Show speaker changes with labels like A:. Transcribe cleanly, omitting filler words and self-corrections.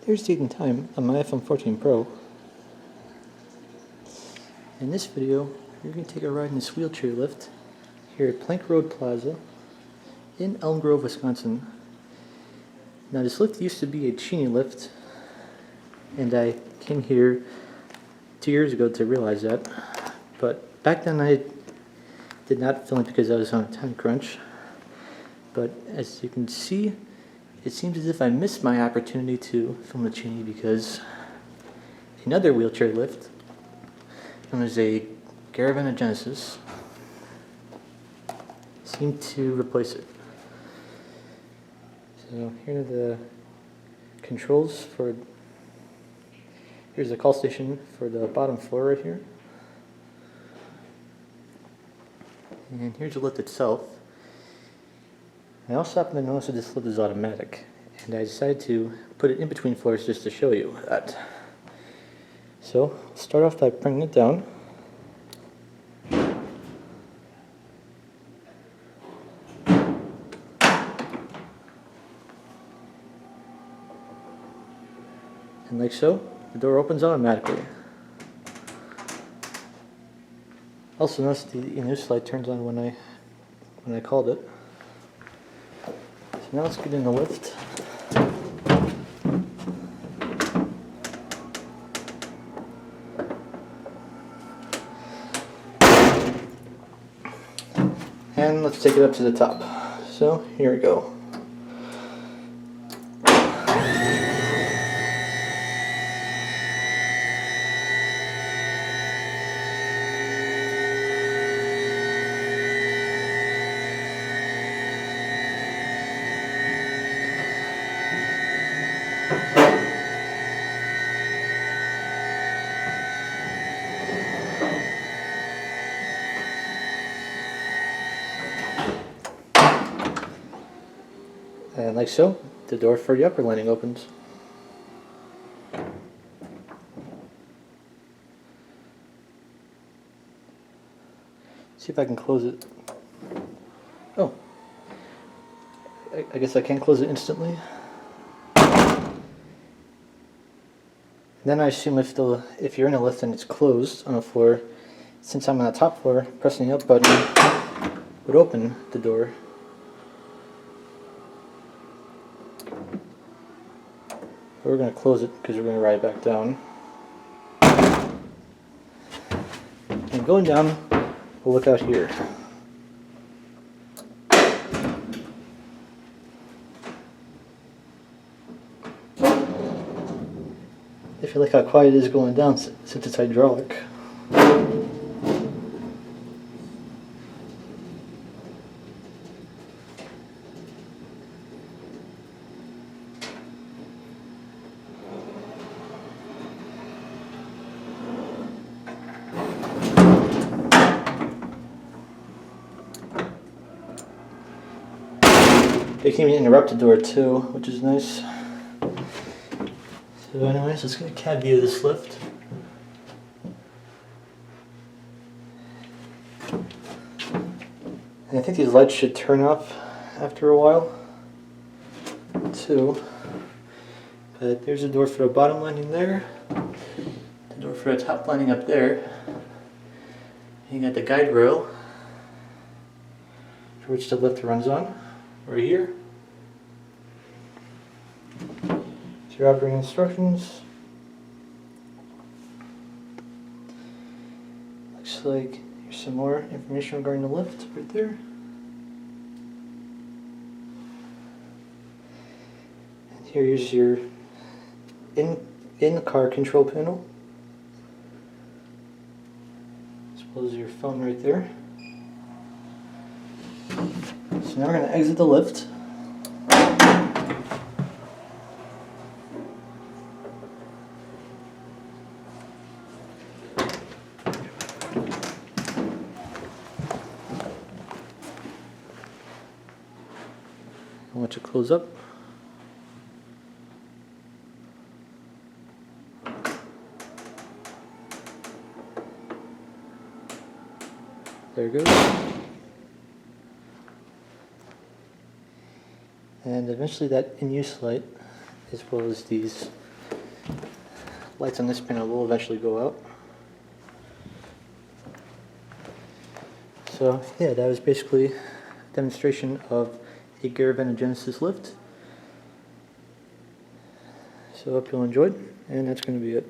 A: Here's date and time on my iPhone 14 Pro. In this video, we're going to take a ride in this wheelchair lift here at Plank Road Plaza in Elm Grove, Wisconsin. Now this lift used to be a Cheney lift, and I came here 2 years ago to realize that. But back then I did not film it because I was on a time crunch. But as you can see, it seems as if I missed my opportunity to film the Cheney because another wheelchair lift, known as a Garaventa Genesis, seemed to replace it. So here are the controls for, here's the call station for the bottom floor right here. And here's the lift itself. I also happen to notice that this lift is automatic, and I decided to put it in between floors just to show you that. So, start off by bringing it down. And like so, the door opens automatically. Also notice the news light turns on when I called it. So now let's get in the lift. And let's take it up to the top. So here we go. And like so, the door for the upper landing opens. See if I can close it. Oh, I guess I can't close it instantly. Then I assume if you're in a lift and it's closed on a floor, since I'm on the top floor, pressing the up button would open the door. We're going to close it because we're going to ride back down. And going down, we'll look out here. I feel like how quiet it is going down since it's hydraulic. They can even interrupt the door too, which is nice. So anyways, let's get a cab view of this lift. And I think these lights should turn off after a while too. But there's a door for the bottom landing there. The door for the top landing up there. And you got the guide rail for which the lift runs on. Right here. So your operating instructions. Looks like here's some more information regarding the lift right there. And here's your in-car control panel. As well as your phone right there. So now we're going to exit the lift. I want you to close up. There it goes. And eventually that in-use light, as well as these lights on this panel will eventually go out. So yeah, that was basically a demonstration of a Garaventa Genesis lift. So I hope you all enjoyed, and that's going to be it.